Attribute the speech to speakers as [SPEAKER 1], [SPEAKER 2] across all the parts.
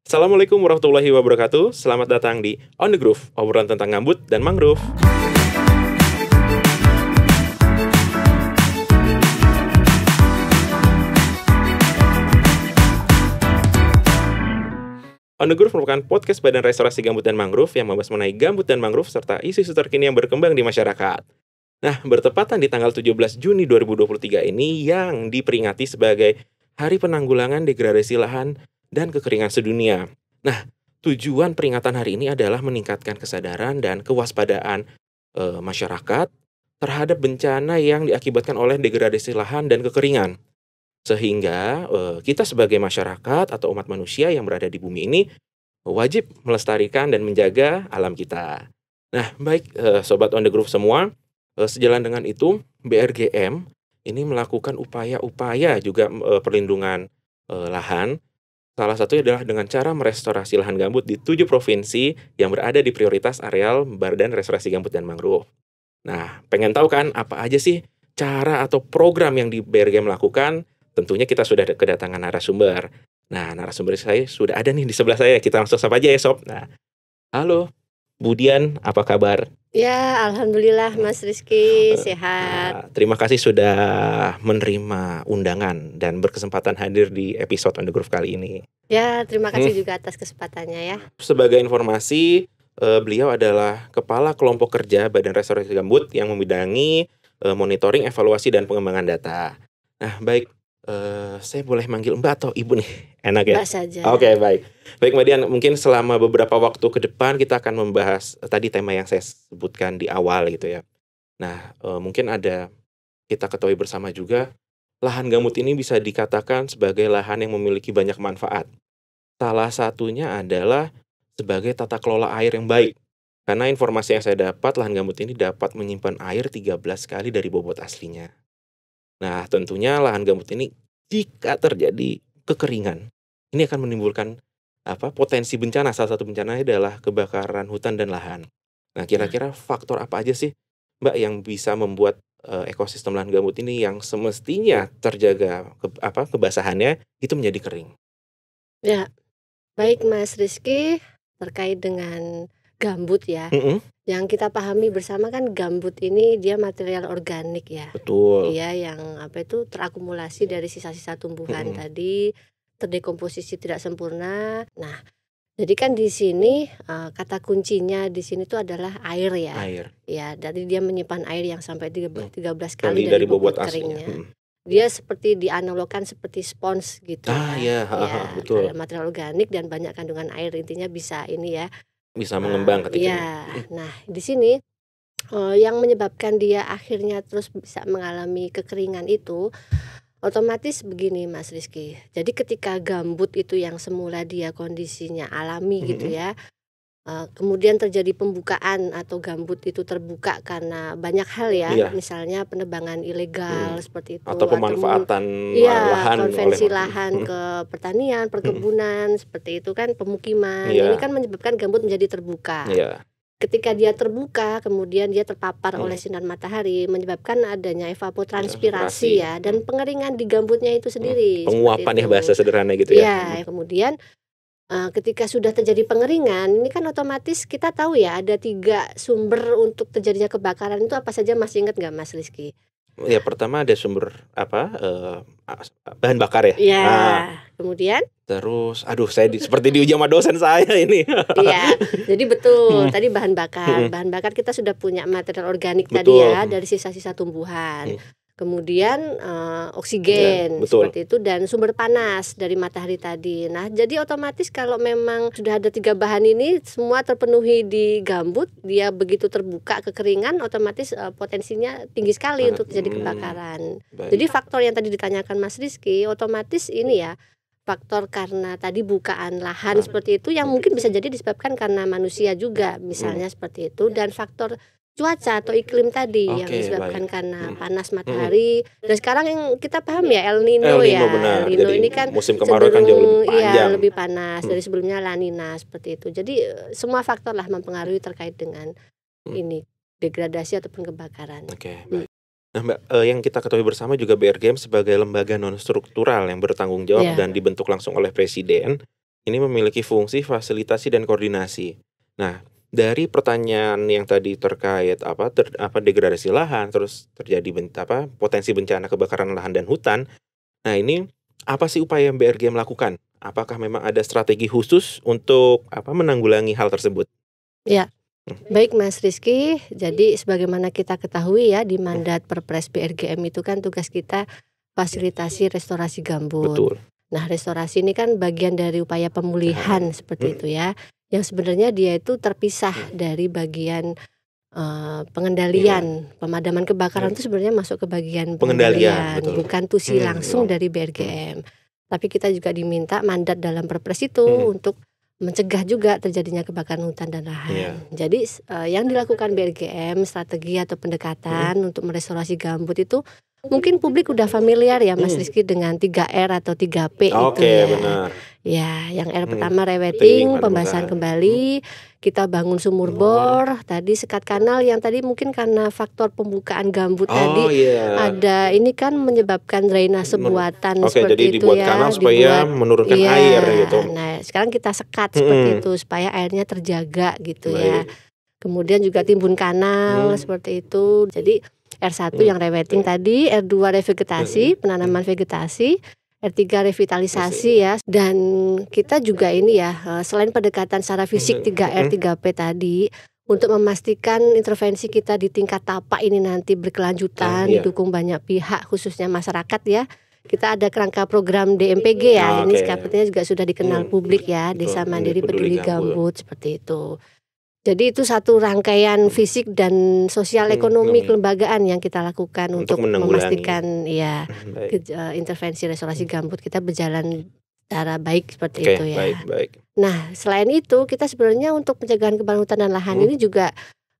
[SPEAKER 1] Assalamualaikum warahmatullahi wabarakatuh. Selamat datang di On The Groove, obrolan tentang gambut dan mangrove. On The Groove merupakan podcast Badan Restorasi Gambut dan Mangrove yang membahas mengenai gambut dan mangrove serta isu-isu terkini yang berkembang di masyarakat. Nah, bertepatan di tanggal 17 Juni 2023 ini yang diperingati sebagai Hari Penanggulangan Degradasi Lahan dan Kekeringan Sedunia. Nah, tujuan peringatan hari ini adalah meningkatkan kesadaran dan kewaspadaan masyarakat terhadap bencana yang diakibatkan oleh degradasi lahan dan kekeringan. Sehingga kita sebagai masyarakat atau umat manusia yang berada di bumi ini wajib melestarikan dan menjaga alam kita. Nah, baik Sobat On The Groove semua, sejalan dengan itu BRGM ini melakukan upaya-upaya juga perlindungan lahan. Salah satunya adalah dengan cara merestorasi lahan gambut di 7 provinsi yang berada di prioritas areal Badan Restorasi Gambut dan Mangrove. Nah, pengen tahu kan apa aja sih cara atau program yang di BRGM lakukan? Tentunya kita sudah kedatangan narasumber. Nah, narasumber saya sudah ada nih di sebelah saya. Kita langsung sapa aja ya, Sob. Nah, halo, Budian, apa kabar?
[SPEAKER 2] Ya, alhamdulillah Mas Rizky, sehat.
[SPEAKER 1] Terima kasih sudah menerima undangan dan berkesempatan hadir di episode On The Groove kali ini.
[SPEAKER 2] Ya, terima kasih juga atas kesempatannya ya.
[SPEAKER 1] Sebagai informasi, beliau adalah Kepala Kelompok Kerja Badan Restorasi Gambut yang membidangi monitoring, evaluasi, dan pengembangan data. Nah, baik. Saya boleh manggil Mbak atau Ibu nih? Enak ya?
[SPEAKER 2] Mbak saja.
[SPEAKER 1] Oke, baik. Baik Mbak Dian, mungkin selama beberapa waktu ke depan kita akan membahas tadi tema yang saya sebutkan di awal gitu ya. Nah, mungkin ada kita ketahui bersama juga, lahan gambut ini bisa dikatakan sebagai lahan yang memiliki banyak manfaat. Salah satunya adalah sebagai tata kelola air yang baik. Karena informasi yang saya dapat, lahan gambut ini dapat menyimpan air 13 kali dari bobot aslinya. Nah, tentunya lahan gambut ini jika terjadi kekeringan, ini akan menimbulkan potensi bencana. Salah satu bencananya adalah kebakaran hutan dan lahan. Nah, kira-kira faktor apa aja sih, Mbak, yang bisa membuat ekosistem lahan gambut ini yang semestinya terjaga kebasahannya itu menjadi kering?
[SPEAKER 2] Ya, baik Mas Rizky, terkait dengan gambut ya. Yang kita pahami bersama kan gambut ini dia material organik ya.
[SPEAKER 1] Betul.
[SPEAKER 2] Iya, yang terakumulasi dari sisa-sisa tumbuhan tadi, terdekomposisi tidak sempurna. Nah, jadi kan di sini kata kuncinya di sini tuh adalah air ya.
[SPEAKER 1] Air.
[SPEAKER 2] Ya, dari dia menyimpan air yang sampai 13 kali
[SPEAKER 1] Dari bobot
[SPEAKER 2] keringnya.
[SPEAKER 1] aslinya.
[SPEAKER 2] Dia seperti dianalogkan seperti spons gitu
[SPEAKER 1] Iya, betul.
[SPEAKER 2] material organik dan banyak kandungan air, intinya bisa ini ya.
[SPEAKER 1] Bisa mengembang ketika
[SPEAKER 2] Ya, nah di sini yang menyebabkan dia akhirnya terus bisa mengalami kekeringan itu otomatis begini Mas Rizky. Jadi ketika gambut itu yang semula dia kondisinya alami gitu ya, kemudian terjadi pembukaan atau gambut itu terbuka karena banyak hal ya, misalnya penebangan ilegal seperti itu,
[SPEAKER 1] atau pemanfaatan lahan
[SPEAKER 2] konvensi lahan ke pertanian, perkebunan seperti itu kan, pemukiman. Ini kan menyebabkan gambut menjadi terbuka. Ketika dia terbuka, kemudian dia terpapar oleh sinar matahari, menyebabkan adanya evapotranspirasi ya, dan pengeringan di gambutnya itu sendiri.
[SPEAKER 1] Penguapan ya, bahasa sederhana gitu ya.
[SPEAKER 2] Ya, kemudian ketika sudah terjadi pengeringan, ini kan otomatis kita tahu ya ada 3 sumber untuk terjadinya kebakaran itu apa saja, masih ingat nggak Mas Rizky?
[SPEAKER 1] Ya, pertama ada sumber bahan bakar ya.
[SPEAKER 2] Ya, kemudian?
[SPEAKER 1] Terus, saya seperti diuji sama dosen saya ini.
[SPEAKER 2] Iya, jadi betul. Tadi bahan bakar. Bahan bakar kita sudah punya material organik tadi ya, dari sisa-sisa tumbuhan. Kemudian oksigen seperti itu, dan sumber panas dari matahari tadi. Nah, jadi otomatis kalau memang sudah ada 3 bahan ini semua terpenuhi di gambut, dia begitu terbuka kekeringan, otomatis potensinya tinggi sekali untuk terjadi kebakaran. Jadi faktor yang tadi ditanyakan Mas Rizky, otomatis ini ya, faktor karena tadi bukaan lahan seperti itu yang mungkin bisa jadi disebabkan karena manusia juga, misalnya seperti itu, dan faktor cuaca atau iklim tadi yang disebabkan karena panas matahari. Dan sekarang yang kita paham ya El Nino ya.
[SPEAKER 1] Benar.
[SPEAKER 2] El Nino
[SPEAKER 1] Jadi
[SPEAKER 2] ini kan
[SPEAKER 1] musim kemarau kan jauh lebih panjang.
[SPEAKER 2] lebih panas dari sebelumnya La Nina seperti itu. Jadi semua faktor lah mempengaruhi terkait dengan ini degradasi ataupun kebakaran.
[SPEAKER 1] Oke, baik. Nah Mbak, yang kita ketahui bersama juga BRGM sebagai lembaga non struktural yang bertanggung jawab dan dibentuk langsung oleh Presiden, ini memiliki fungsi fasilitasi dan koordinasi. Nah, dari pertanyaan yang tadi terkait degradasi lahan, terus terjadi potensi bencana kebakaran lahan dan hutan. Nah, ini apa sih upaya yang BRGM lakukan? Apakah memang ada strategi khusus untuk menanggulangi hal tersebut?
[SPEAKER 2] Ya. Baik Mas Rizky, jadi sebagaimana kita ketahui ya di mandat Perpres BRGM itu kan tugas kita fasilitasi restorasi gambut.
[SPEAKER 1] Betul.
[SPEAKER 2] Nah, restorasi ini kan bagian dari upaya pemulihan seperti itu ya. Yang sebenarnya dia itu terpisah dari bagian pengendalian. Pemadaman kebakaran itu sebenarnya masuk ke bagian pengendalian, bukan tusi langsung dari BRGM. Tapi kita juga diminta mandat dalam Perpres itu untuk mencegah juga terjadinya kebakaran hutan dan lahan. Jadi yang dilakukan BRGM, strategi atau pendekatan untuk merestorasi gambut itu mungkin publik udah familiar ya Mas Rizky dengan 3R atau 3P itu ya.
[SPEAKER 1] Benar.
[SPEAKER 2] Ya, yang R pertama reweting, pembasahan kembali, kita bangun sumur bor, tadi sekat kanal yang tadi mungkin karena faktor pembukaan gambut tadi ada ini kan menyebabkan drainase buatan seperti
[SPEAKER 1] jadi
[SPEAKER 2] itu
[SPEAKER 1] dibuat
[SPEAKER 2] ya.
[SPEAKER 1] kanal supaya menurunkan air gitu.
[SPEAKER 2] Nah, sekarang kita sekat seperti itu supaya airnya terjaga gitu ya. Kemudian juga timbun kanal seperti itu. Jadi R1 yang reweting tadi, R2 revegetasi, penanaman vegetasi, R3 revitalisasi ya. Dan kita juga ini ya, selain pendekatan secara fisik 3R 3P tadi, untuk memastikan intervensi kita di tingkat tapak ini nanti berkelanjutan, didukung banyak pihak khususnya masyarakat ya. Kita ada kerangka program DMPG ya, ini sepertinya juga sudah dikenal publik ya, Desa Mandiri Peduli Gambut seperti itu. Jadi itu satu rangkaian fisik dan sosial ekonomi kelembagaan yang kita lakukan untuk memastikan intervensi restorasi gambut kita berjalan secara baik seperti itu ya.
[SPEAKER 1] Baik.
[SPEAKER 2] Nah, selain itu kita sebenarnya untuk pencegahan kebakaran hutan dan lahan ini juga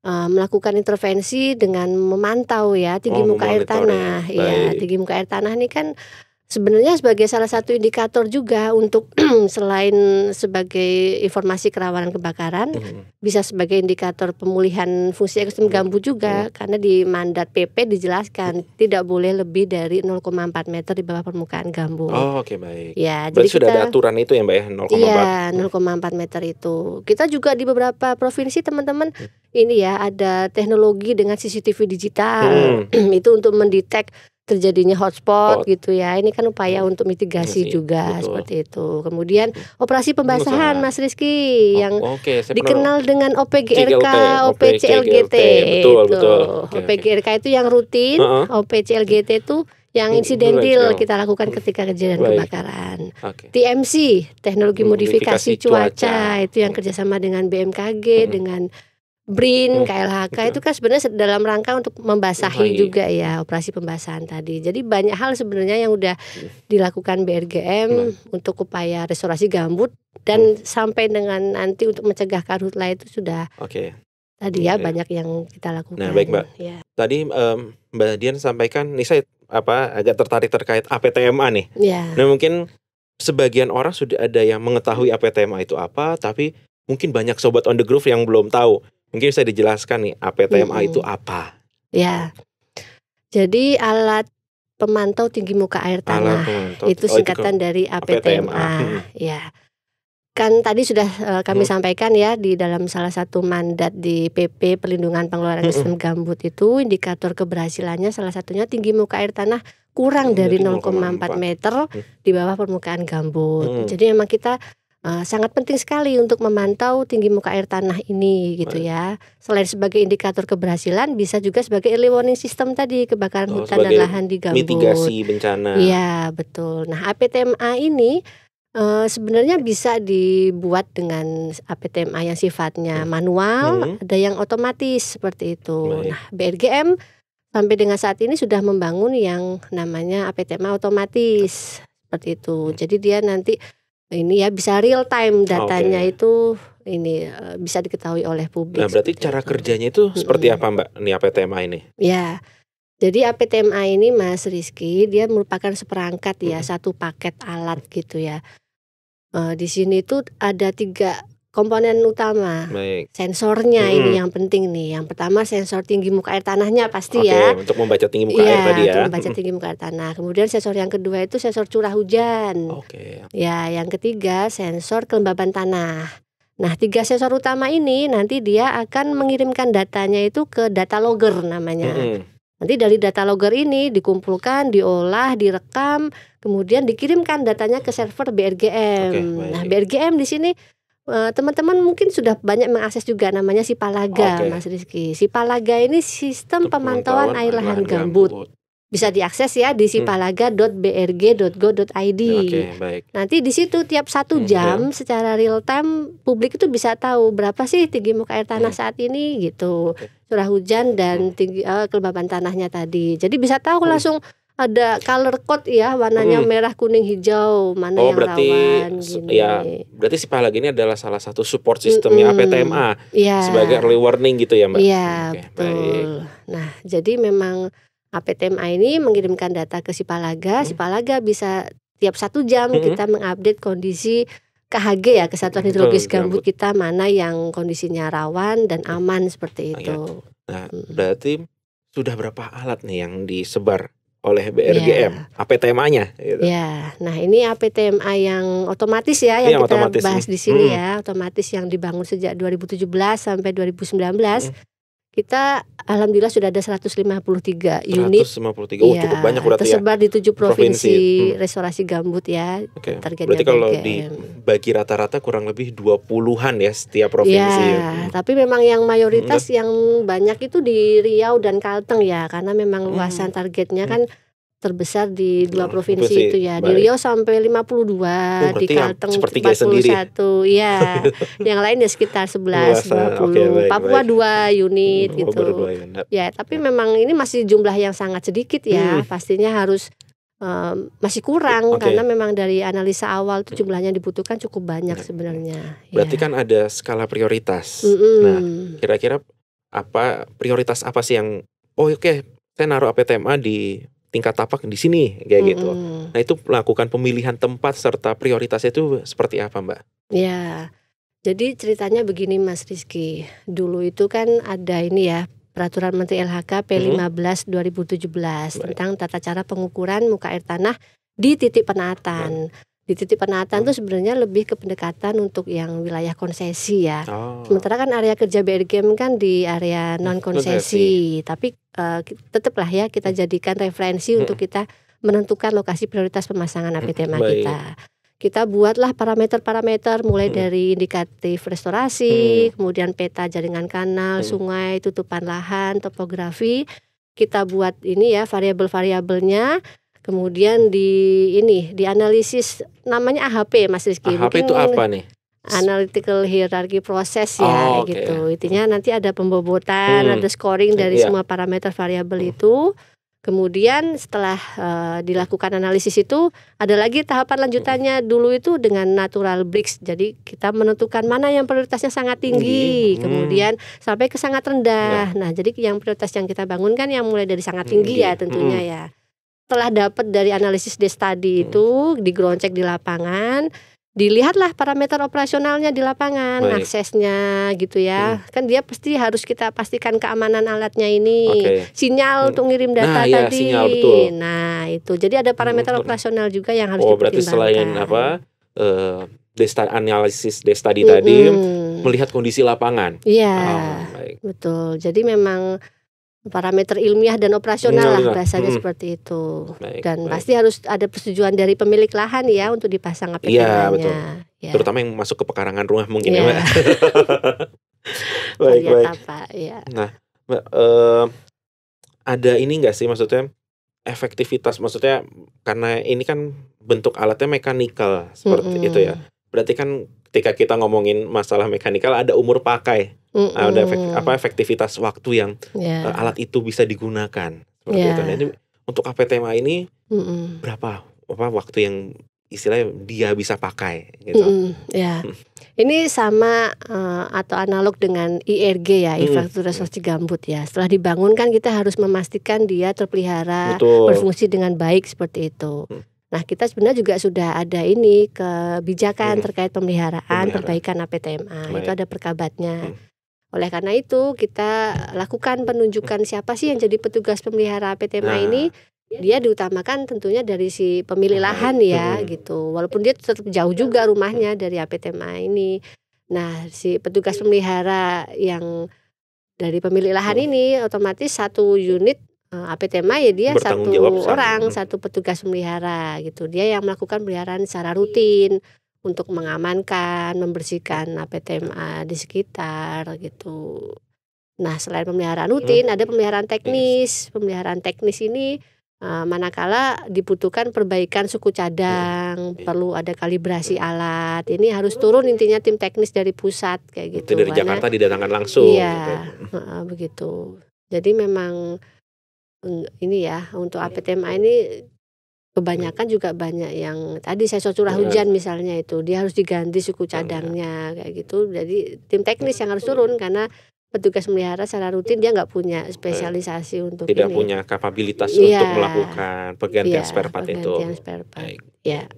[SPEAKER 2] melakukan intervensi dengan memantau ya tinggi muka air tanah. Ya, tinggi muka air tanah ini kan sebenarnya sebagai salah satu indikator juga untuk selain sebagai informasi kerawanan kebakaran, bisa sebagai indikator pemulihan fungsi ekosistem gambut juga, karena di mandat PP dijelaskan tidak boleh lebih dari 0,4 meter di bawah permukaan gambut.
[SPEAKER 1] Baik.
[SPEAKER 2] Ya,
[SPEAKER 1] berarti
[SPEAKER 2] jadi
[SPEAKER 1] sudah ada aturan itu ya Mbak ya, 0,4?
[SPEAKER 2] Iya, 0,4 meter itu. Kita juga di beberapa provinsi teman-teman ini ya ada teknologi dengan CCTV digital itu untuk mendetek terjadinya hotspot gitu ya. Ini kan upaya untuk mitigasi juga seperti itu. Kemudian operasi pembasahan Mas Rizky yang dikenal dengan OPGRK, OPCLGT.
[SPEAKER 1] Betul.
[SPEAKER 2] OPGRK itu yang rutin, OPCLGT itu yang insidentil kita lakukan ketika kejadian kebakaran. TMC, teknologi modifikasi cuaca, itu yang kerjasama dengan BMKG, dengan BRIN, KLHK itu kan sebenarnya dalam rangka untuk membasahi juga ya, operasi pembasahan tadi. Jadi banyak hal sebenarnya yang udah dilakukan BRGM untuk upaya restorasi gambut dan sampai dengan nanti untuk mencegah karhutla itu sudah tadi ya banyak yang kita lakukan.
[SPEAKER 1] Nah, baik Mbak.
[SPEAKER 2] Ya.
[SPEAKER 1] Tadi Mbak Dian sampaikan, nih saya agak tertarik terkait APTMA nih.
[SPEAKER 2] Ya.
[SPEAKER 1] Nah, mungkin sebagian orang sudah ada yang mengetahui APTMA itu apa, tapi mungkin banyak sobat on the groove yang belum tahu. Mungkin saya dijelaskan nih, APTMA itu apa?
[SPEAKER 2] Ya, jadi alat pemantau tinggi muka air tanah, itu singkatan dari APTMA. Ya, kan tadi sudah kami sampaikan ya di dalam salah satu mandat di PP Perlindungan Pengelolaan Ekosistem Gambut itu indikator keberhasilannya salah satunya tinggi muka air tanah kurang dari 0,4 meter di bawah permukaan gambut. Jadi memang kita sangat penting sekali untuk memantau tinggi muka air tanah ini gitu ya. Selain sebagai indikator keberhasilan, bisa juga sebagai early warning system tadi kebakaran hutan dan lahan di gambut.
[SPEAKER 1] Mitigasi bencana.
[SPEAKER 2] Iya betul. Nah APTMA ini sebenarnya bisa dibuat dengan APTMA yang sifatnya manual, ada yang otomatis seperti itu. Nah BRGM sampai dengan saat ini sudah membangun yang namanya APTMA otomatis seperti itu. Jadi dia nanti ini ya bisa real time datanya itu ini bisa diketahui oleh publik.
[SPEAKER 1] Nah, berarti cara kerjanya itu seperti apa Mbak ini APTMA ini?
[SPEAKER 2] Ya. Jadi APTMA ini Mas Rizky dia merupakan seperangkat ya, satu paket alat gitu ya. Di sini tuh ada 3 komponen utama.
[SPEAKER 1] Baik.
[SPEAKER 2] Sensornya ini yang penting nih. Yang pertama sensor tinggi muka air tanahnya pasti
[SPEAKER 1] Oke,
[SPEAKER 2] ya.
[SPEAKER 1] untuk membaca tinggi muka air tadi ya.
[SPEAKER 2] Untuk membaca tinggi muka air tanah. Kemudian sensor yang kedua itu sensor curah hujan.
[SPEAKER 1] Oke.
[SPEAKER 2] Ya, yang ketiga sensor kelembaban tanah. Nah, 3 sensor utama ini nanti dia akan mengirimkan datanya itu ke data logger namanya. Nanti dari data logger ini dikumpulkan, diolah, direkam, kemudian dikirimkan datanya ke server BRGM. Nah, BRGM di sini teman-teman mungkin sudah banyak mengakses juga, namanya Sipalaga, Mas Rizky. Sipalaga ini sistem pemantauan air lahan gambut. Bisa diakses ya di sipalaga.brg.go.id. Nanti di situ tiap 1 jam secara real time publik itu bisa tahu berapa sih tinggi muka air tanah saat ini gitu, curah hujan dan tinggi kelembaban tanahnya tadi. Jadi bisa tahu langsung ada color code ya, warnanya merah, kuning, hijau, mana yang rawan gini.
[SPEAKER 1] Ya, berarti Sipalaga ini adalah salah satu support sistemnya APTMA sebagai early warning gitu ya, Mbak.
[SPEAKER 2] Iya, betul. Nah, jadi memang APTMA ini mengirimkan data ke Sipalaga. Sipalaga bisa tiap 1 jam kita mengupdate kondisi KHG ya, kesatuan hidrologis gambut kita, mana yang kondisinya rawan dan aman seperti itu.
[SPEAKER 1] Nah, berarti sudah berapa alat nih yang disebar oleh BRGM APTMA-nya gitu.
[SPEAKER 2] Ya, nah ini APTMA yang otomatis ya, yang kita bahas di sini ya, otomatis yang dibangun sejak 2017 sampai 2019. Kita alhamdulillah sudah ada 153 unit.
[SPEAKER 1] 153, cukup banyak berarti
[SPEAKER 2] tersebar di 7 provinsi restorasi gambut ya.
[SPEAKER 1] Targetnya berarti kalau dibagi rata-rata kurang lebih 20-an ya setiap provinsi.
[SPEAKER 2] Tapi memang yang mayoritas yang banyak itu di Riau dan Kalteng ya, karena memang luasan targetnya kan terbesar di 2 provinsi itu ya. Di Riau sampai 52, di Kalteng 41. Iya. Yang lain ya sekitar 11, 20. Papua 2 unit gitu. Ya, tapi memang ini masih jumlah yang sangat sedikit ya. Pastinya harus masih kurang karena memang dari analisa awal itu jumlahnya dibutuhkan cukup banyak sebenarnya.
[SPEAKER 1] Berarti kan ada skala prioritas. Nah, kira-kira prioritas apa sih yang saya naruh APTMA di tingkat tapak di sini kayak gitu. Nah, itu melakukan pemilihan tempat serta prioritasnya itu seperti apa, Mbak?
[SPEAKER 2] Ya, jadi ceritanya begini Mas Rizky. Dulu itu kan ada ini ya, Peraturan Menteri LHK P15 2017 tentang tata cara pengukuran muka air tanah di titik penaatan. Di titik penaatan itu sebenarnya lebih ke pendekatan untuk yang wilayah konsesi ya. Sementara kan area kerja BRGM kan di area non konsesi. Tapi tetaplah ya kita jadikan referensi untuk kita menentukan lokasi prioritas pemasangan APTMA kita. Kita buatlah parameter-parameter mulai dari indikatif restorasi, kemudian peta jaringan kanal, sungai, tutupan lahan, topografi. Kita buat ini ya variabel-variabelnya. Kemudian dianalisis namanya AHP Mas Rizky.
[SPEAKER 1] AHP itu apa nih?
[SPEAKER 2] Analytical Hierarchy Process ya gitu. Intinya nanti ada pembobotan, ada scoring dari semua parameter variabel itu. Kemudian setelah dilakukan analisis itu ada lagi tahapan lanjutannya. Dulu itu dengan natural bricks. Jadi kita menentukan mana yang prioritasnya sangat tinggi, kemudian sampai ke sangat rendah. Nah, jadi yang prioritas yang kita bangun kan yang mulai dari sangat tinggi ya tentunya ya. Setelah dapat dari analisis desk tadi itu digroncek di lapangan, dilihatlah parameter operasionalnya di lapangan, aksesnya gitu ya. Kan dia pasti harus kita pastikan keamanan alatnya ini, sinyal untuk ngirim data tadi.
[SPEAKER 1] Sinyal, betul.
[SPEAKER 2] Nah, itu. Jadi ada parameter operasional juga yang harus dipertimbangkan.
[SPEAKER 1] Berarti selain analisis desk tadi tadi melihat kondisi lapangan.
[SPEAKER 2] Iya. Betul. Jadi memang parameter ilmiah dan operasional lah bahasanya seperti itu. Dan pasti harus ada persetujuan dari pemilik lahan ya untuk dipasang APTMA-nya.
[SPEAKER 1] Iya, betul. Ya. Terutama yang masuk ke pekarangan rumah mungkin ya, Mbak.
[SPEAKER 2] Baik.
[SPEAKER 1] Nah, Mbak, ada ini enggak sih maksudnya efektivitas, maksudnya karena ini kan bentuk alatnya mekanikal seperti itu ya. Berarti kan ketika kita ngomongin masalah mekanikal ada umur pakai. Ada efektivitas waktu yang alat itu bisa digunakan seperti itu. Nah, ini untuk APTMA ini berapa waktu yang istilahnya dia bisa pakai gitu.
[SPEAKER 2] Ini sama atau analog dengan IRG ya, infrastruktur restorasi gambut ya. Setelah dibangun kan kita harus memastikan dia terpelihara, berfungsi dengan baik seperti itu. Nah, kita sebenarnya juga sudah ada ini kebijakan terkait pemeliharaan perbaikan APTMA. Itu ada perkabatnya. Oleh karena itu kita lakukan penunjukan siapa sih yang jadi petugas pemelihara APTMA ini. Dia diutamakan tentunya dari si pemilik lahan ya gitu. Walaupun dia tetap jauh juga rumahnya dari APTMA ini. Nah, si petugas pemelihara yang dari pemilik lahan ini otomatis satu unit APTMA ya dia satu orang, satu petugas pemelihara gitu. Dia yang melakukan pemeliharaan secara rutin untuk mengamankan, membersihkan APTMA di sekitar gitu. Nah, selain pemeliharaan rutin ada pemeliharaan teknis. Pemeliharaan teknis ini manakala dibutuhkan perbaikan suku cadang, perlu ada kalibrasi alat. Ini harus turun intinya tim teknis dari pusat kayak gitu.
[SPEAKER 1] Itu dari Jakarta didatangkan langsung.
[SPEAKER 2] Iya, begitu. Jadi memang ini ya untuk APTMA ini kebanyakan juga banyak yang tadi saya curah hujan misalnya itu dia harus diganti suku cadangnya kayak gitu. Jadi tim teknis yang harus turun karena petugas melihara secara rutin dia nggak punya spesialisasi untuk
[SPEAKER 1] tidak punya kapabilitas untuk melakukan penggantian spare part itu.
[SPEAKER 2] Ya.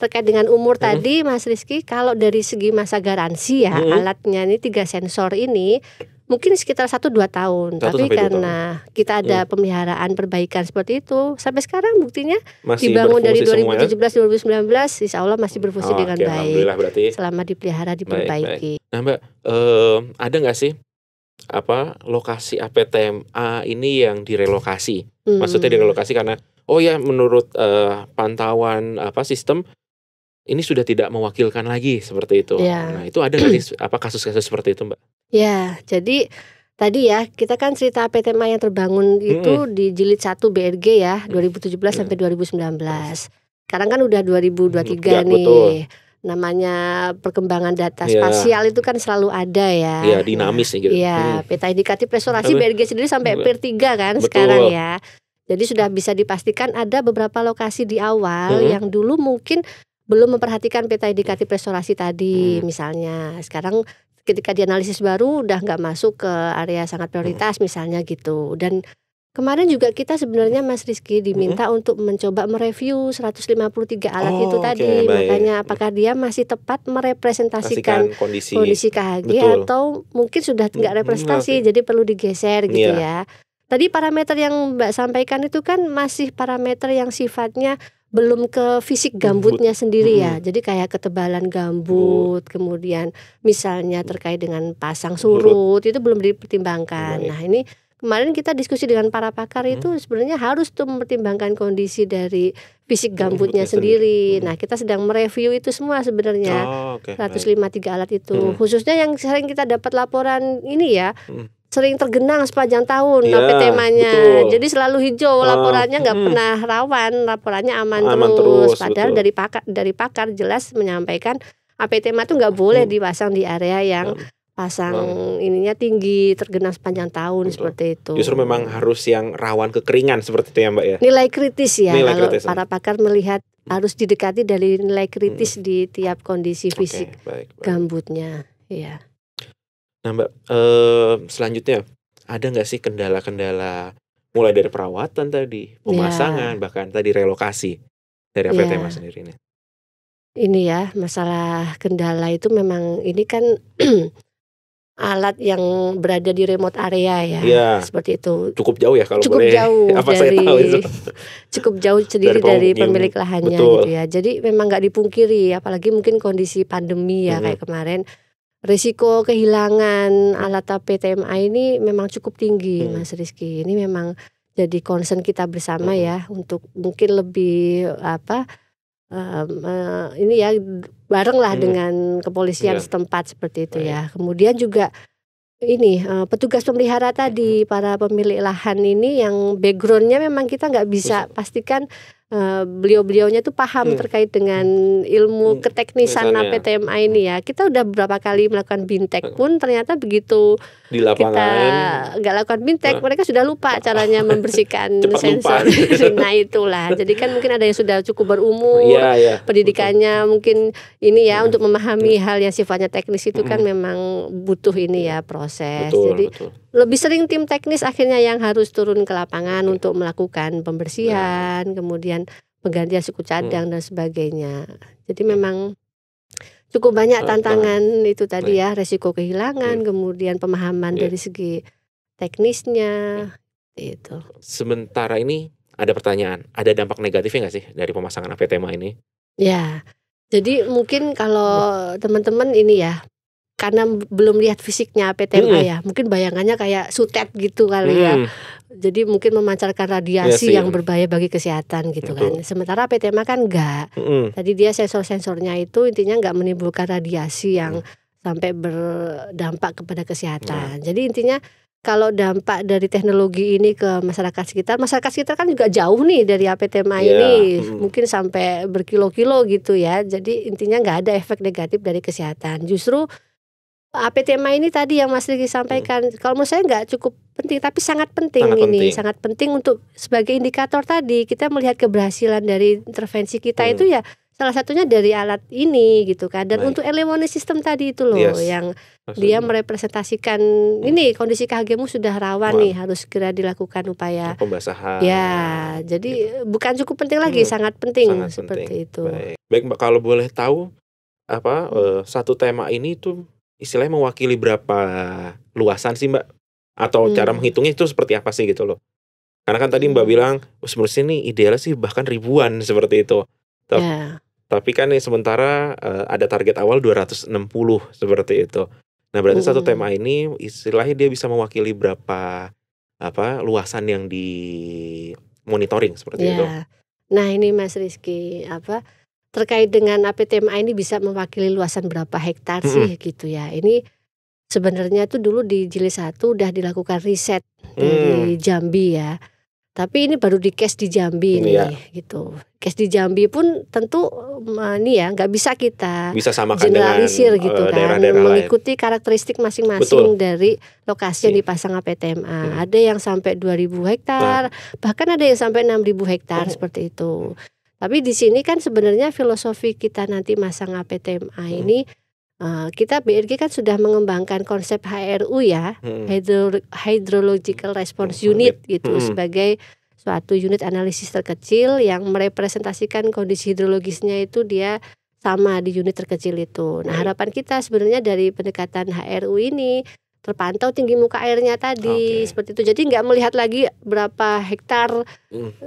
[SPEAKER 2] Terkait dengan umur tadi Mas Rizky, kalau dari segi masa garansi ya alatnya ini 3 sensor ini mungkin sekitar 1-2 tahun. Tapi karena kita ada pemeliharaan perbaikan seperti itu sampai sekarang buktinya masih dibangun dari 2017-2019 insya Allah masih berfungsi dengan baik selama dipelihara diperbaiki.
[SPEAKER 1] Nah Mbak, ada nggak sih lokasi APTMA ini yang direlokasi? Maksudnya direlokasi karena menurut pantauan sistem ini sudah tidak mewakilkan lagi seperti itu. Nah itu ada nggak sih kasus-kasus seperti itu Mbak?
[SPEAKER 2] Ya, jadi tadi ya kita kan cerita APTMA yang terbangun itu di jilid 1 BRG ya 2017 sampai 2019. Sekarang kan udah 2023 nih. Betul. Namanya perkembangan data spasial itu kan selalu ada ya.
[SPEAKER 1] Iya, dinamis nih gitu.
[SPEAKER 2] Iya, peta indikatif restorasi BRG sendiri sampai PIR 3 kan sekarang ya. Jadi sudah bisa dipastikan ada beberapa lokasi di awal yang dulu mungkin belum memperhatikan peta indikatif restorasi tadi misalnya. Sekarang ketika dianalisis baru udah nggak masuk ke area sangat prioritas misalnya gitu. Dan kemarin juga kita sebenarnya Mas Rizky diminta untuk mencoba mereview 153 alat itu tadi. Makanya apakah dia masih tepat merepresentasikan kondisi KHG atau mungkin sudah nggak representasi jadi perlu digeser gitu ya. Tadi parameter yang Mbak sampaikan itu kan masih parameter yang sifatnya belum ke fisik gambutnya sendiri ya. Jadi kayak ketebalan gambut, kemudian misalnya terkait dengan pasang surut itu belum dipertimbangkan. Nah, ini kemarin kita diskusi dengan para pakar itu sebenarnya harus tuh mempertimbangkan kondisi dari fisik gambutnya sendiri. Nah, kita sedang mereview itu semua sebenarnya. 153 alat itu. Khususnya yang sering kita dapat laporan ini ya. Sering tergenang sepanjang tahun APTMA-nya. Jadi selalu hijau laporannya nggak pernah rawan, laporannya aman terus. Padahal dari pakar jelas menyampaikan APTMA itu nggak boleh dipasang di area yang pasang ininya tinggi, tergenang sepanjang tahun seperti itu.
[SPEAKER 1] Justru memang harus yang rawan kekeringan seperti itu ya Mbak ya.
[SPEAKER 2] Nilai kritis ya kalau para pakar melihat harus didekati dari nilai kritis di tiap kondisi fisik gambutnya. Iya.
[SPEAKER 1] Nah Mbak, selanjutnya ada nggak sih kendala-kendala mulai dari perawatan tadi, pemasangan, bahkan tadi relokasi dari APTMA sendiri ini?
[SPEAKER 2] Ini ya masalah kendala itu memang ini kan alat yang berada di remote area ya, seperti itu.
[SPEAKER 1] Cukup jauh ya kalau
[SPEAKER 2] cukup
[SPEAKER 1] boleh.
[SPEAKER 2] Jauh
[SPEAKER 1] apa
[SPEAKER 2] dari,
[SPEAKER 1] saya tahu itu.
[SPEAKER 2] Cukup jauh sendiri dari pemilik lahannya gitu ya. Jadi memang nggak dipungkiri, apalagi mungkin kondisi pandemi ya kayak kemarin. Risiko kehilangan alat APTMA ini memang cukup tinggi Mas Rizky. Ini memang jadi concern kita bersama ya untuk mungkin lebih ini ya bareng lah dengan kepolisian setempat seperti itu ya. Kemudian juga ini petugas pemelihara tadi para pemilik lahan ini yang backgroundnya memang kita nggak bisa pastikan beliau-beliaunya tuh paham terkait dengan ilmu keteknisan APTMA ini ya. Kita udah beberapa kali melakukan bintek pun ternyata begitu
[SPEAKER 1] di lapangan
[SPEAKER 2] kita nggak lakukan bintek mereka sudah lupa caranya membersihkan sensor. Nah itulah. Jadi kan mungkin ada yang sudah cukup berumur, pendidikannya mungkin ini ya untuk memahami hal yang sifatnya teknis itu kan memang butuh ini ya proses. Jadi lebih sering tim teknis akhirnya yang harus turun ke lapangan untuk melakukan pembersihan, kemudian penggantian suku cadang dan sebagainya. Jadi memang cukup banyak tantangan itu tadi ya, resiko kehilangan, kemudian pemahaman dari segi teknisnya itu.
[SPEAKER 1] Sementara ini ada pertanyaan, ada dampak negatifnya nggak sih dari pemasangan APTMA ini?
[SPEAKER 2] Ya, jadi mungkin kalau teman-teman ini ya, karena belum lihat fisiknya APTMA ya, mungkin bayangannya kayak sutet gitu kali ya. Jadi mungkin memancarkan radiasi yang berbahaya bagi kesehatan gitu kan. Sementara APTMA kan enggak. Tadi dia sensor-sensornya itu intinya enggak menimbulkan radiasi yang sampai berdampak kepada kesehatan. Jadi intinya kalau dampak dari teknologi ini ke masyarakat sekitar kan juga jauh nih dari APTMA ini, mungkin sampai berkilo-kilo gitu ya. Jadi intinya nggak ada efek negatif dari kesehatan. Justru APTMA ini tadi yang Mas Riki sampaikan, kalau menurut saya nggak cukup penting, tapi sangat penting sangat penting untuk sebagai indikator tadi kita melihat keberhasilan dari intervensi kita itu ya. Salah satunya dari alat ini gitu kan. Dan untuk early warning system tadi itu loh yang dia merepresentasikan ini kondisi KHG-mu sudah rawan nih, harus segera dilakukan upaya
[SPEAKER 1] pembasahan.
[SPEAKER 2] Ya, jadi bukan cukup penting lagi, sangat penting seperti itu.
[SPEAKER 1] Baik Mbak, kalau boleh tahu satu tema ini tuh istilahnya mewakili berapa luasan sih Mbak? Atau cara menghitungnya itu seperti apa sih gitu loh? Karena kan tadi Mbak bilang menurut saya ini idealnya sih bahkan ribuan seperti itu. Tapi kan nih sementara ada target awal 260 seperti itu. Nah berarti satu tema ini istilahnya dia bisa mewakili berapa luasan yang di monitoring seperti itu.
[SPEAKER 2] Nah ini Mas Rizky terkait dengan APTMA ini bisa mewakili luasan berapa hektar sih gitu ya. Ini sebenarnya tuh dulu di Jilid 1 udah dilakukan riset dari Jambi ya. Tapi ini baru di case di Jambi nih gitu. Case di Jambi pun tentu ini ya nggak bisa kita generalisir gitu kan, mengikuti karakteristik masing-masing dari lokasi yang dipasang APTMA. Ada yang sampai 2.000 hektar, bahkan ada yang sampai 6.000 hektar seperti itu. Tapi di sini kan sebenarnya filosofi kita nanti masang APTMA ini kita BRG kan sudah mengembangkan konsep HRU ya, Hydrological Response Unit gitu, sebagai suatu unit analisis terkecil yang merepresentasikan kondisi hidrologisnya itu dia sama di unit terkecil itu. Nah harapan kita sebenarnya dari pendekatan HRU ini terpantau tinggi muka airnya tadi seperti itu. Jadi nggak melihat lagi berapa hektar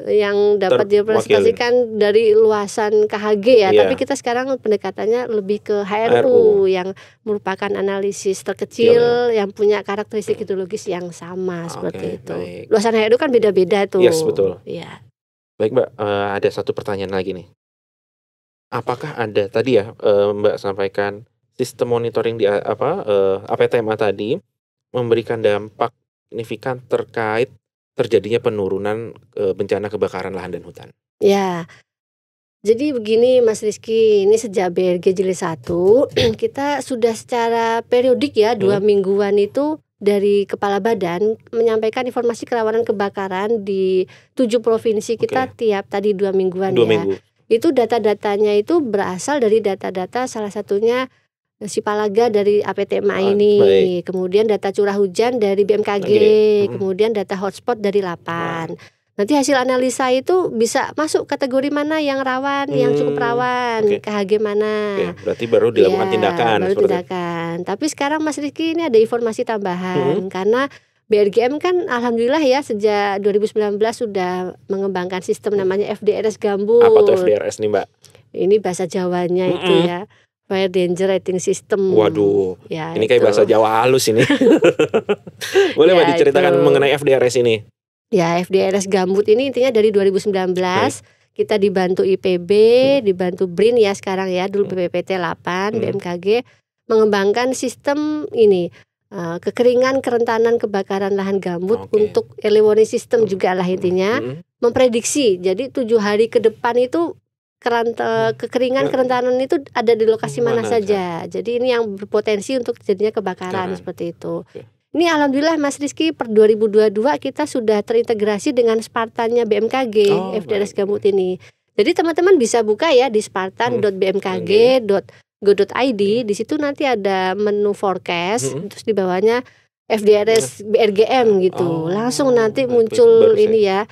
[SPEAKER 2] yang dapat direpresentasikan dari luasan KHG ya, tapi kita sekarang pendekatannya lebih ke HRU yang merupakan analisis terkecil yang punya karakteristik hidrologis yang sama seperti itu. Baik. Luasan HRU kan beda-beda tuh.
[SPEAKER 1] Yes, betul.
[SPEAKER 2] Iya.
[SPEAKER 1] Baik Mbak, ada satu pertanyaan lagi nih. Apakah ada tadi ya Mbak sampaikan sistem monitoring di APTMA tadi memberikan dampak signifikan terkait terjadinya penurunan bencana kebakaran lahan dan hutan?
[SPEAKER 2] Ya, jadi begini Mas Rizky, ini sejak BRG Jilid 1 kita sudah secara periodik ya 2 mingguan itu dari Kepala Badan menyampaikan informasi kerawanan kebakaran di 7 provinsi kita tiap tadi 2 mingguan 2 minggu. Itu data-datanya itu berasal dari data-data salah satunya Sipalaga dari APTMA ini, kemudian data curah hujan dari BMKG, kemudian data hotspot dari LAPAN. Nanti hasil analisa itu bisa masuk kategori mana yang rawan, yang cukup rawan, KHG mana.
[SPEAKER 1] Berarti baru dilakukan tindakan.
[SPEAKER 2] Baru tindakan. Tapi sekarang Mas Rizky ini ada informasi tambahan karena BRGM kan alhamdulillah ya sejak 2019 sudah mengembangkan sistem namanya FDRS Gambut.
[SPEAKER 1] Apa tuh FDRS nih Mbak?
[SPEAKER 2] Ini bahasa Jawanya itu ya. Fire Danger Rating System.
[SPEAKER 1] Waduh, ya, ini kayak bahasa Jawa halus ini. Boleh Mbak diceritakan mengenai FDRS ini?
[SPEAKER 2] Ya, FDRS Gambut ini intinya dari 2019 kita dibantu IPB, dibantu BRIN ya sekarang ya, dulu BPPT 8, BMKG mengembangkan sistem ini kekeringan kerentanan kebakaran lahan gambut untuk early warning system juga lah intinya, memprediksi. Jadi 7 hari ke depan itu kekeringan kerentanan itu ada di lokasi mana saja. Jadi ini yang berpotensi untuk terjadinya kebakaran seperti itu. Ini alhamdulillah Mas Rizky per 2022 kita sudah terintegrasi dengan Spartannya BMKG FDRS Gambut ini. Jadi teman-teman bisa buka ya di spartan.bmkg.go.id. Di situ nanti ada menu forecast, terus di bawahnya FDRS BRGM gitu. Langsung nanti muncul ini ya.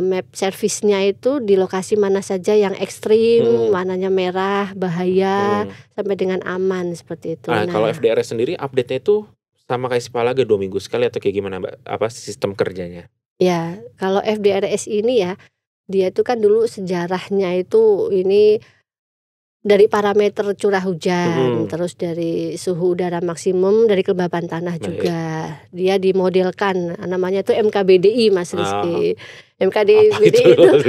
[SPEAKER 2] map servisnya itu di lokasi mana saja yang ekstrim, warnanya merah, bahaya, sampai dengan aman seperti itu.
[SPEAKER 1] Nah, kalau FDRS sendiri update-nya itu sama kayak Sipalaga 2 minggu sekali atau kayak gimana Mbak? Apa sistem kerjanya?
[SPEAKER 2] Ya, kalau FDRS ini ya, dia itu kan dulu sejarahnya itu ini dari parameter curah hujan, terus dari suhu udara maksimum, dari kelembapan tanah juga. Dia dimodelkan, namanya itu MKBDI Mas Rizky. MKBDI itu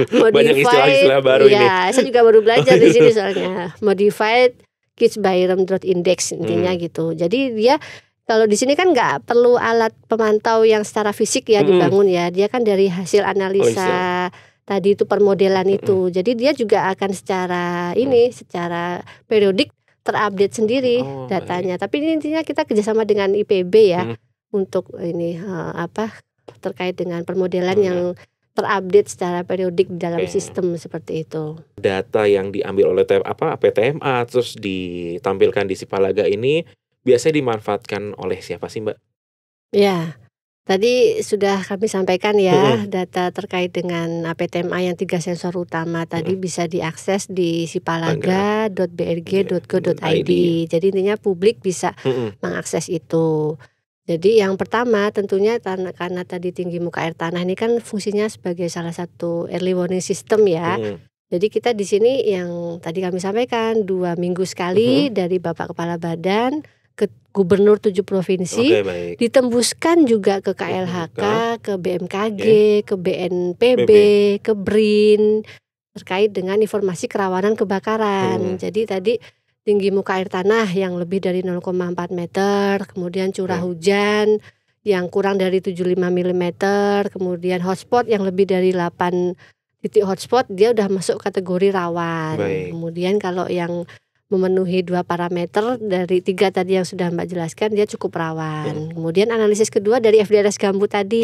[SPEAKER 1] banyak istilah-istilah baru ini.
[SPEAKER 2] Ya, saya juga baru belajar di sini soalnya. Modified Kitzbühel Drought Index intinya gitu. Jadi dia kalau di sini kan nggak perlu alat pemantau yang secara fisik ya dibangun ya. Dia kan dari hasil analisa tadi itu permodelan itu. Jadi dia juga akan secara secara periodik terupdate sendiri datanya. Tapi ini intinya kita kerjasama dengan IPB ya untuk ini terkait dengan permodelan yang terupdate secara periodik di dalam sistem seperti itu.
[SPEAKER 1] Data yang diambil oleh PTMA terus ditampilkan di Sipalaga ini biasanya dimanfaatkan oleh siapa sih Mbak?
[SPEAKER 2] Ya. Tadi sudah kami sampaikan ya, data terkait dengan APTMA yang 3 sensor utama tadi bisa diakses di sipalaga.brg.go.id. Jadi intinya publik bisa mengakses itu. Jadi yang pertama tentunya karena tadi tinggi muka air tanah ini kan fungsinya sebagai salah satu early warning system ya. Jadi kita di sini yang tadi kami sampaikan 2 minggu sekali dari Bapak Kepala Badan ke Gubernur 7 provinsi, ditembuskan juga ke KLHK, ke BMKG, ke BNPB, ke BRIN terkait dengan informasi kerawanan kebakaran. Jadi tadi tinggi muka air tanah yang lebih dari 0,4 meter, kemudian curah hujan yang kurang dari 75 mm, kemudian hotspot yang lebih dari 8 titik hotspot dia udah masuk kategori rawan. Kemudian kalau yang memenuhi 2 parameter dari 3 tadi yang sudah Mbak jelaskan dia cukup rawan. Kemudian analisis kedua dari FDRS Gambut tadi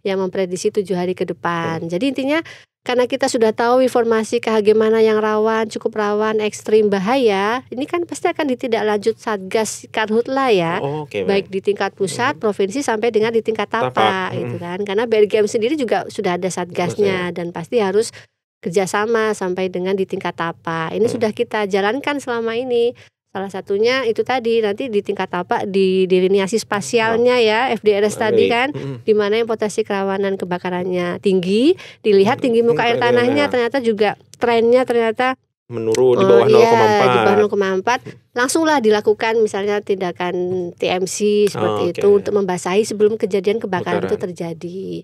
[SPEAKER 2] yang memprediksi 7 hari ke depan. Jadi intinya karena kita sudah tahu informasi KHG mana yang rawan, cukup rawan, ekstrim, bahaya, ini kan pasti akan ditindaklanjut Satgas Karhutla ya, baik di tingkat pusat, provinsi sampai dengan di tingkat tapak gitu kan. Karena BRGM sendiri juga sudah ada Satgasnya dan pasti harus kerjasama sampai dengan di tingkat tapak. Ini sudah kita jalankan selama ini. Salah satunya itu tadi nanti di tingkat tapak di delineasi spasialnya ya FDRS tadi kan, di mana yang potensi kerawanan kebakarannya tinggi, dilihat tinggi muka air tanahnya ternyata juga trennya ternyata
[SPEAKER 1] menurun di bawah 0,4.
[SPEAKER 2] Di bawah 0,4 langsunglah dilakukan misalnya tindakan TMC seperti itu untuk membasahi sebelum kejadian kebakaran itu terjadi.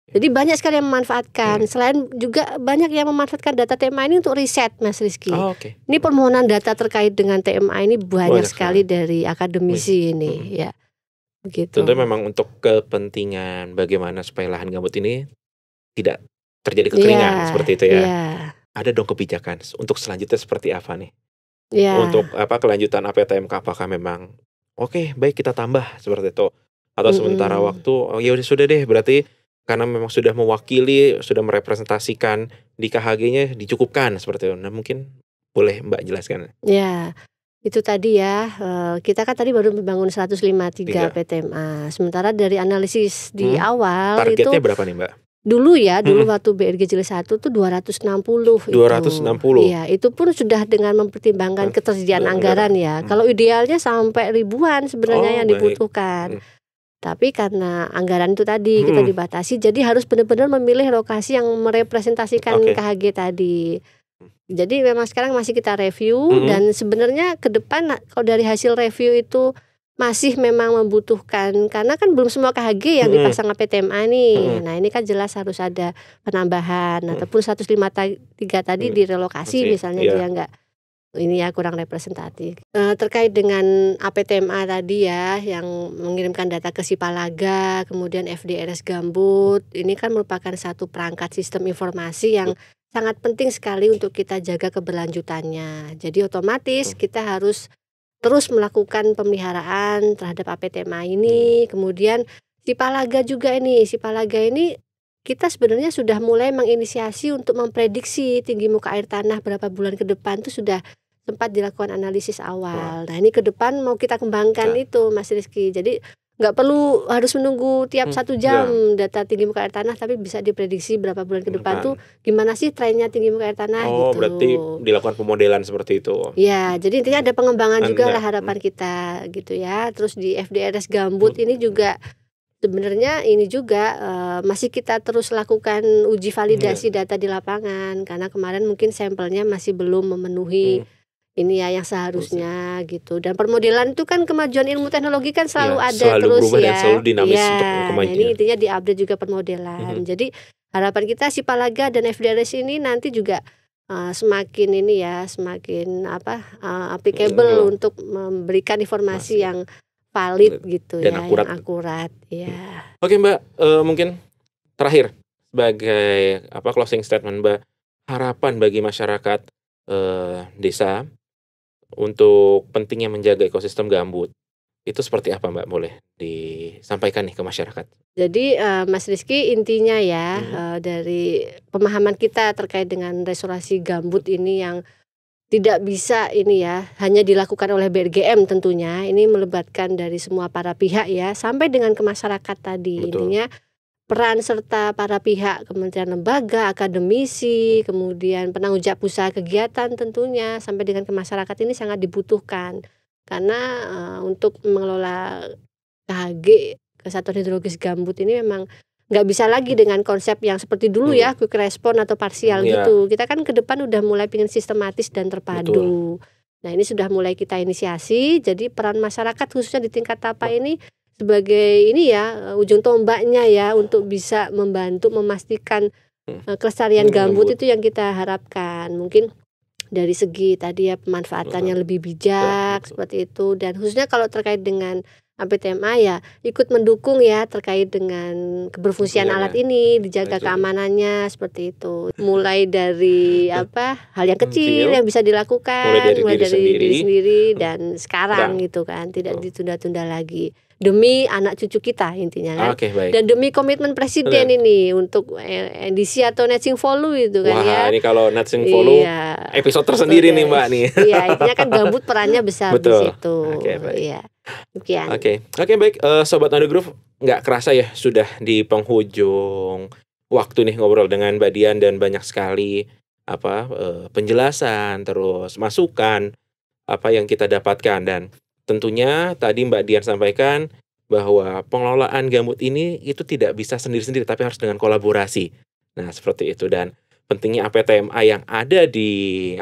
[SPEAKER 2] Jadi banyak sekali yang memanfaatkan. Selain juga banyak yang memanfaatkan data TMA ini untuk riset Mas Rizky. Ini permohonan data terkait dengan TMA ini banyak sekali dari akademisi ini ya. Begitu.
[SPEAKER 1] Tentunya memang untuk kepentingan bagaimana supaya lahan gambut ini tidak terjadi kekeringan seperti itu ya. Ada dong kebijakan untuk selanjutnya seperti apa nih? Untuk kelanjutan APTMK apakah memang baik kita tambah seperti itu atau sementara waktu ya sudah deh berarti karena memang sudah mewakili, sudah merepresentasikan di KHG-nya dicukupkan seperti itu. Nah mungkin boleh Mbak jelaskan.
[SPEAKER 2] Ya, itu tadi ya, kita kan tadi baru membangun 153 PTMA. Sementara dari analisis di awal
[SPEAKER 1] targetnya
[SPEAKER 2] itu
[SPEAKER 1] berapa nih Mbak?
[SPEAKER 2] Dulu waktu BRG Jilid 1 tuh 260
[SPEAKER 1] 260.
[SPEAKER 2] Iya, itu pun sudah dengan mempertimbangkan ketersediaan anggaran ya. Kalau idealnya sampai ribuan sebenarnya yang dibutuhkan. Tapi karena anggaran itu tadi kita dibatasi, jadi harus benar-benar memilih lokasi yang merepresentasikan KHG tadi. Jadi memang sekarang masih kita review dan sebenarnya ke depan kalau dari hasil review itu masih memang membutuhkan, karena kan belum semua KHG yang dipasang APTMA nih. Nah ini kan jelas harus ada penambahan ataupun 153 tadi direlokasi misalnya dia enggak ini ya kurang representatif. Terkait dengan APTMA tadi ya yang mengirimkan data ke Sipalaga, kemudian FDRS Gambut, ini kan merupakan satu perangkat sistem informasi yang sangat penting sekali untuk kita jaga keberlanjutannya. Jadi otomatis kita harus terus melakukan pemeliharaan terhadap APTMA ini. Kemudian Sipalaga juga Sipalaga ini kita sebenarnya sudah mulai menginisiasi untuk memprediksi tinggi muka air tanah berapa bulan ke depan itu sudah sempat dilakukan analisis awal. Nah ini ke depan mau kita kembangkan itu Mas Rizky. Jadi nggak perlu harus menunggu tiap 1 jam data tinggi muka air tanah, tapi bisa diprediksi berapa bulan ke depan tuh gimana sih trennya tinggi muka air tanah gitu.
[SPEAKER 1] Berarti dilakukan pemodelan seperti itu.
[SPEAKER 2] Ya, jadi intinya ada pengembangan juga lah harapan kita gitu ya. Terus di FDRS gambut ini juga sebenarnya ini juga masih kita terus lakukan uji validasi data di lapangan, karena kemarin mungkin sampelnya masih belum memenuhi ini ya yang seharusnya gitu. Dan permodelan itu kan kemajuan ilmu teknologi kan selalu ada
[SPEAKER 1] selalu
[SPEAKER 2] terus
[SPEAKER 1] berubah dan selalu dinamis
[SPEAKER 2] untuk
[SPEAKER 1] kemajuan.
[SPEAKER 2] Nah, ini intinya diupdate juga permodelan. Jadi harapan kita Sipalaga dan FDRS ini nanti juga semakin ini ya, semakin applicable untuk memberikan informasi yang valid gitu
[SPEAKER 1] dan
[SPEAKER 2] ya,
[SPEAKER 1] akurat.
[SPEAKER 2] yang akurat ya.
[SPEAKER 1] Oke Mbak, mungkin terakhir sebagai closing statement Mbak, harapan bagi masyarakat desa untuk pentingnya menjaga ekosistem gambut itu seperti apa Mbak? Boleh disampaikan nih ke masyarakat.
[SPEAKER 2] Jadi Mas Rizky, intinya ya dari pemahaman kita terkait dengan restorasi gambut ini yang tidak bisa ini ya hanya dilakukan oleh BRGM, tentunya ini melibatkan dari semua para pihak ya, sampai dengan ke masyarakat tadi.
[SPEAKER 1] Betul.
[SPEAKER 2] Intinya peran serta para pihak, kementerian lembaga, akademisi, kemudian penanggung jawab usaha kegiatan tentunya sampai dengan ke masyarakat ini sangat dibutuhkan. Karena untuk mengelola KHG, Kesatuan Hidrologis Gambut ini memang nggak bisa lagi dengan konsep yang seperti dulu ya, quick respon atau parsial gitu. Kita kan ke depan udah mulai pengen sistematis dan terpadu. Nah, ini sudah mulai kita inisiasi, jadi peran masyarakat khususnya di tingkat TAPA ini sebagai ini ya ujung tombaknya ya untuk bisa membantu memastikan kelestarian gambut itu yang kita harapkan. Mungkin dari segi tadi ya pemanfaatannya lebih bijak seperti itu, dan khususnya kalau terkait dengan APTMA ya ikut mendukung ya terkait dengan keberfungsian alat ini, dijaga keamanannya seperti itu. Mulai dari hal yang kecil yang bisa dilakukan, mulai dari diri sendiri dan sekarang gitu kan, tidak ditunda-tunda lagi. Demi anak cucu kita intinya kan. Dan demi komitmen presiden ini untuk NDC atau Netching Volu itu kan.
[SPEAKER 1] Wah, ini kalau Netching Volu episode tersendiri nih Mbak nih.
[SPEAKER 2] Iya, intinya kan gambut perannya besar di situ. Iya.
[SPEAKER 1] Oke, baik Sobat Undergroove, nggak kerasa ya sudah di penghujung waktu nih ngobrol dengan Mbak Dian, dan banyak sekali penjelasan terus masukan yang kita dapatkan. Dan tentunya tadi Mbak Dian sampaikan bahwa pengelolaan gambut ini itu tidak bisa sendiri-sendiri, tapi harus dengan kolaborasi. Nah, seperti itu. Dan pentingnya APTMA yang ada di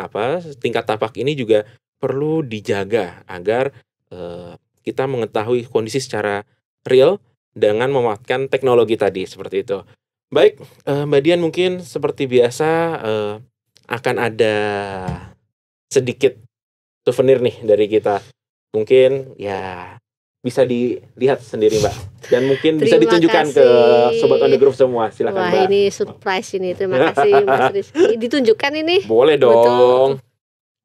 [SPEAKER 1] tingkat tapak ini juga perlu dijaga agar kita mengetahui kondisi secara real dengan memanfaatkan teknologi tadi, seperti itu. Baik, Mbak Dian, mungkin seperti biasa akan ada sedikit souvenir nih dari kita. Mungkin ya bisa dilihat sendiri Mbak, dan mungkin bisa ditunjukkan ke Sobat Undergroove semua. Silakan Mbak.
[SPEAKER 2] Wah, ini surprise ini. Terima kasih Mas Rizky. Ditunjukkan ini?
[SPEAKER 1] Boleh dong.
[SPEAKER 2] Betul.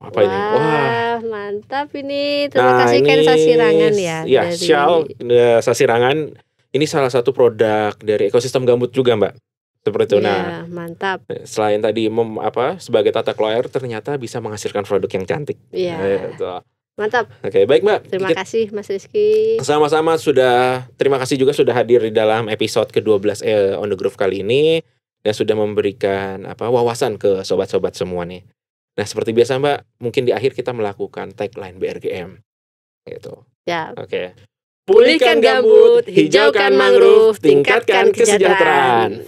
[SPEAKER 1] Apa ini? Wah,
[SPEAKER 2] mantap ini. Terima kasih Ken Sasirangan ya.
[SPEAKER 1] Ya, Shell Sasirangan. Ini salah satu produk dari ekosistem gambut juga Mbak. Seperti itu.
[SPEAKER 2] Nah, mantap.
[SPEAKER 1] Selain tadi sebagai tata kelola air, ternyata bisa menghasilkan produk yang cantik.
[SPEAKER 2] Iya. Mantap.
[SPEAKER 1] Oke, baik Mbak.
[SPEAKER 2] Terima kasih Mas Rizky.
[SPEAKER 1] Sama-sama, terima kasih juga sudah hadir di dalam episode ke-12 On The Groove kali ini, dan sudah memberikan wawasan ke sobat-sobat semua nih. Nah, seperti biasa Mbak, mungkin di akhir kita melakukan tagline BRGM. Gitu.
[SPEAKER 2] Ya.
[SPEAKER 1] Oke. Pulihkan gambut, hijaukan mangrove, tingkatkan kesejahteraan.